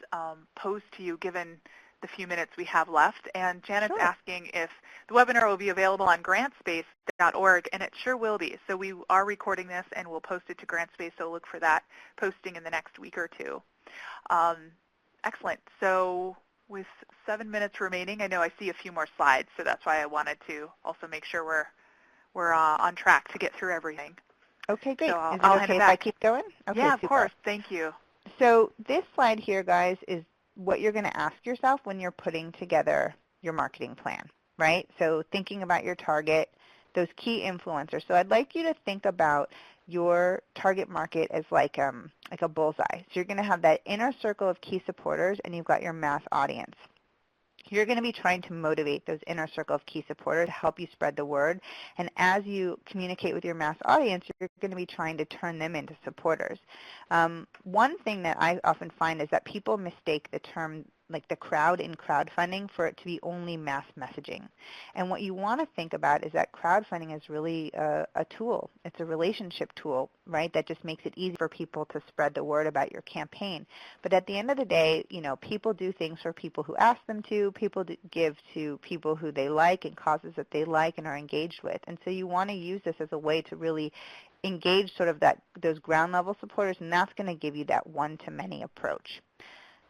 posed to you given the few minutes we have left. And Janet's asking if the webinar will be available on grantspace.org, and it sure will be. So we are recording this, and we'll post it to GrantSpace, so look for that posting in the next week or two. Excellent. So with 7 minutes remaining, I know I see a few more slides, so that's why I wanted to also make sure we're on track to get through everything. Okay, great. So Is it okay if I keep going? Okay, yeah, of super. course. Thank you. So this slide here, guys, is what you're going to ask yourself when you're putting together your marketing plan, right? So thinking about your target, those key influencers. So I'd like you to think about your target market as like a bullseye. So you're going to have that inner circle of key supporters, and you've got your mass audience. You're going to be trying to motivate those inner circle of key supporters to help you spread the word. And as you communicate with your mass audience, you're going to be trying to turn them into supporters. One thing that I often find is that people mistake the term like the crowd in crowdfunding for it to be only mass messaging. And what you want to think about is that crowdfunding is really a tool. It's a relationship tool, right, that just makes it easy for people to spread the word about your campaign. But at the end of the day, people do things for people who ask them to. People give to people who they like and causes that they like and are engaged with. And so you want to use this as a way to really engage sort of those ground level supporters, and that's going to give you that one-to-many approach.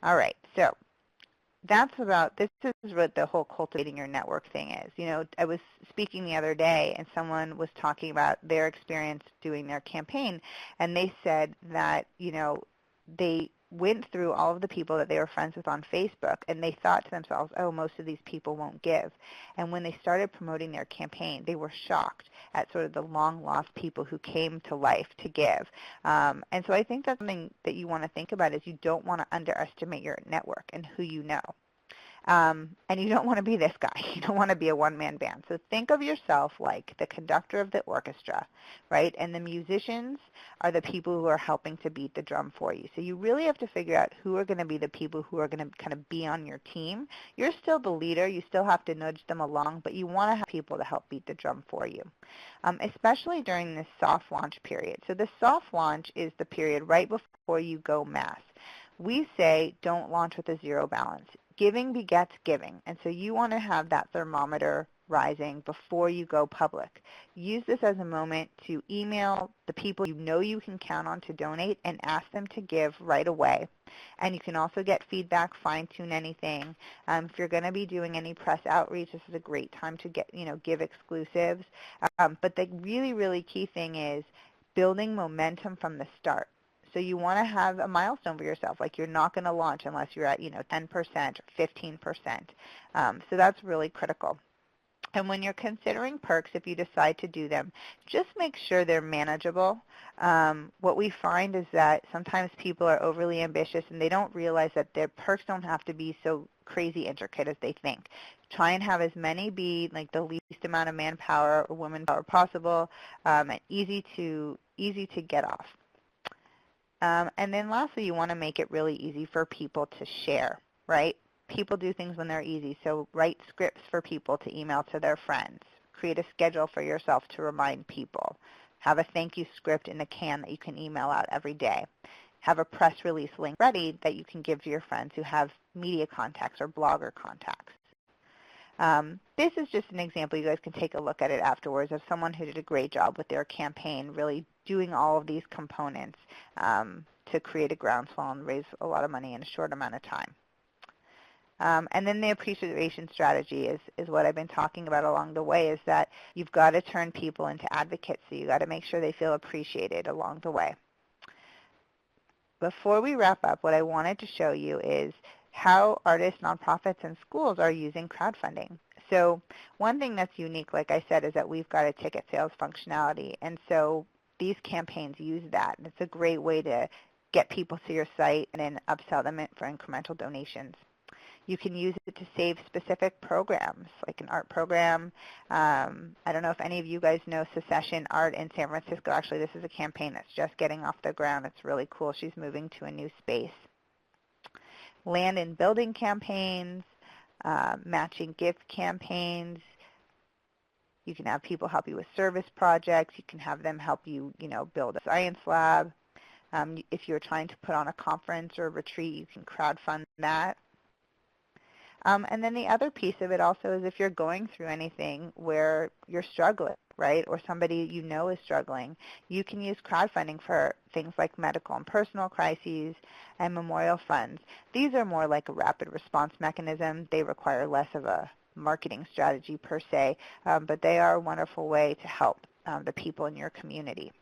All right, so this is what the whole cultivating your network thing is. I was speaking the other day, and someone was talking about their experience doing their campaign, and they said that, they went through all of the people that they were friends with on Facebook, and they thought to themselves, oh, most of these people won't give. And when they started promoting their campaign, they were shocked at sort of the long-lost people who came to life to give. And so I think that's something that you want to think about is you don't want to underestimate your network and who you know. And you don't want to be this guy. You don't want to be a one-man band. So think of yourself like the conductor of the orchestra, right? And the musicians are the people who are helping to beat the drum for you. So you really have to figure out who are going to be the people who are going to kind of be on your team. You're still the leader. You still have to nudge them along, but you want to have people to help beat the drum for you, especially during this soft launch period. So the soft launch is the period right before you go mass. We say don't launch with a zero balance. Giving begets giving, and so you want to have that thermometer rising before you go public. Use this as a moment to email the people you know you can count on to donate and ask them to give right away. And you can also get feedback, fine-tune anything. If you're going to be doing any press outreach, this is a great time to give exclusives. But the really, really key thing is building momentum from the start. So you want to have a milestone for yourself, like you're not going to launch unless you're at 10% or 15%. So that's really critical. And when you're considering perks, if you decide to do them, just make sure they're manageable. What we find is that sometimes people are overly ambitious and they don't realize that their perks don't have to be so crazy intricate as they think. Try and have as many be like the least amount of manpower or woman power possible, and easy to get off. And then lastly, you want to make it really easy for people to share, right? People do things when they're easy, so write scripts for people to email to their friends. Create a schedule for yourself to remind people. Have a thank you script in a can that you can email out every day. Have a press release link ready that you can give to your friends who have media contacts or blogger contacts. This is just an example. You guys can take a look at it afterwards of someone who did a great job with their campaign, really doing all of these components to create a groundswell and raise a lot of money in a short amount of time. And then the appreciation strategy is what I've been talking about along the way, is that you've got to turn people into advocates, so you've got to make sure they feel appreciated along the way. Before we wrap up, what I wanted to show you is how artists, nonprofits, and schools are using crowdfunding. So one thing that's unique, like I said, is that we've got a ticket sales functionality, and so these campaigns use that. And it's a great way to get people to your site and then upsell them for incremental donations. You can use it to save specific programs, like an art program. I don't know if any of you guys know Secession Art in San Francisco. Actually, this is a campaign that's just getting off the ground. It's really cool. She's moving to a new space. Land and building campaigns, matching gift campaigns. You can have people help you with service projects. You can have them help you, build a science lab. If you're trying to put on a conference or a retreat, you can crowdfund that. And then the other piece of it also is if you're going through anything where you're struggling, right, or somebody you know is struggling, you can use crowdfunding for things like medical and personal crises and memorial funds. These are more like a rapid response mechanism. They require less of a marketing strategy per se, but they are a wonderful way to help the people in your community.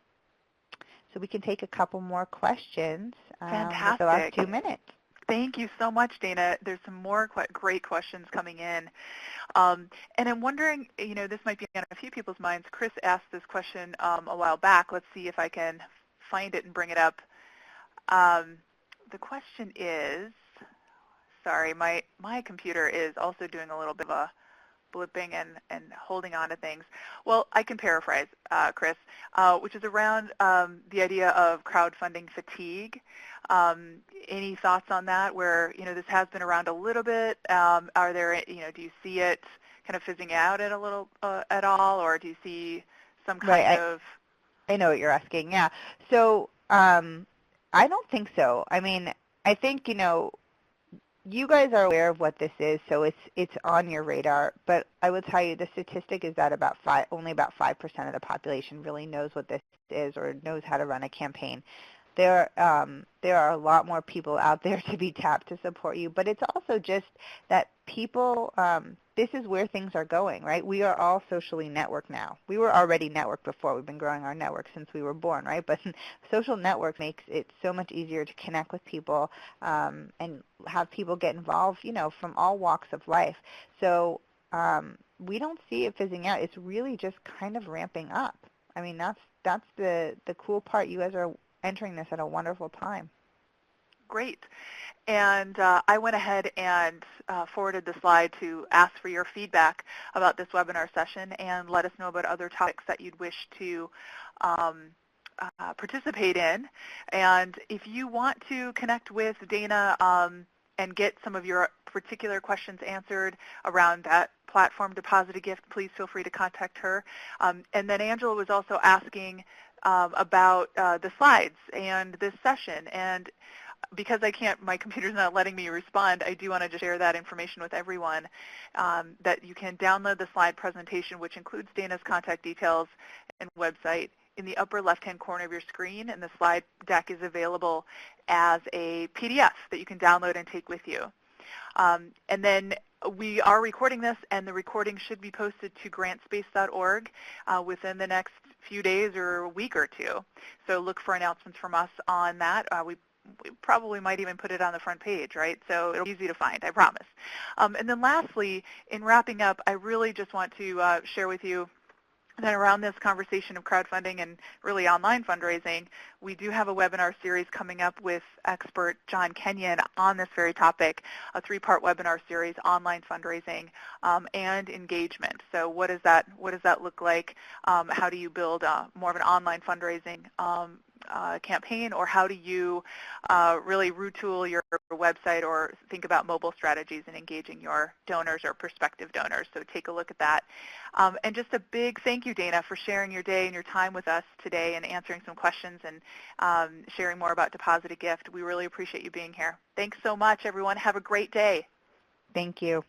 So we can take a couple more questions with the last 2 minutes. Thank you so much, Dana. There's some more great questions coming in. And I'm wondering, this might be on a few people's minds. Chris asked this question a while back. Let's see if I can find it and bring it up. The question is, sorry, my computer is also doing a little bit of a blipping and holding on to things. Well, I can paraphrase, Chris, which is around the idea of crowdfunding fatigue. Any thoughts on that, where this has been around a little bit? Are there, do you see it kind of fizzing out at all, or do you see some kind of? I know what you're asking. Yeah. So I don't think so. I mean, I think you guys are aware of what this is, so it's on your radar. But I will tell you, the statistic is that only about 5% of the population really knows what this is or knows how to run a campaign. There are a lot more people out there to be tapped to support you, but it's also just that people, this is where things are going, right? We are all socially networked now. We were already networked before. We've been growing our network since we were born, right? But social network makes it so much easier to connect with people and have people get involved, from all walks of life. So we don't see it fizzing out. It's really just kind of ramping up. I mean, that's the cool part. You guys are entering this at a wonderful time. Great. And I went ahead and forwarded the slide to ask for your feedback about this webinar session and let us know about other topics that you'd wish to participate in. And if you want to connect with Dana and get some of your particular questions answered around that platform Deposit a Gift, please feel free to contact her. And then Angela was also asking about the slides and this session. And because my computer's not letting me respond, I do want to just share that information with everyone, that you can download the slide presentation, which includes Dana's contact details and website, in the upper left-hand corner of your screen, and the slide deck is available as a PDF that you can download and take with you. And then we are recording this, and the recording should be posted to grantspace.org within the next few days or a week or two. So look for announcements from us on that. We probably might even put it on the front page, right? So it'll be easy to find, I promise. And then lastly, in wrapping up, I really just want to share with you that around this conversation of crowdfunding and really online fundraising, we do have a webinar series coming up with expert John Kenyon on this very topic, a 3-part webinar series, online fundraising and engagement. So what does that look like? How do you build more of an online fundraising campaign, or how do you really retool your website or think about mobile strategies in engaging your donors or prospective donors? So take a look at that. And just a big thank you, Dana, for sharing your day and your time with us today and answering some questions and sharing more about Deposit a Gift. We really appreciate you being here. Thanks so much, everyone. Have a great day. Thank you.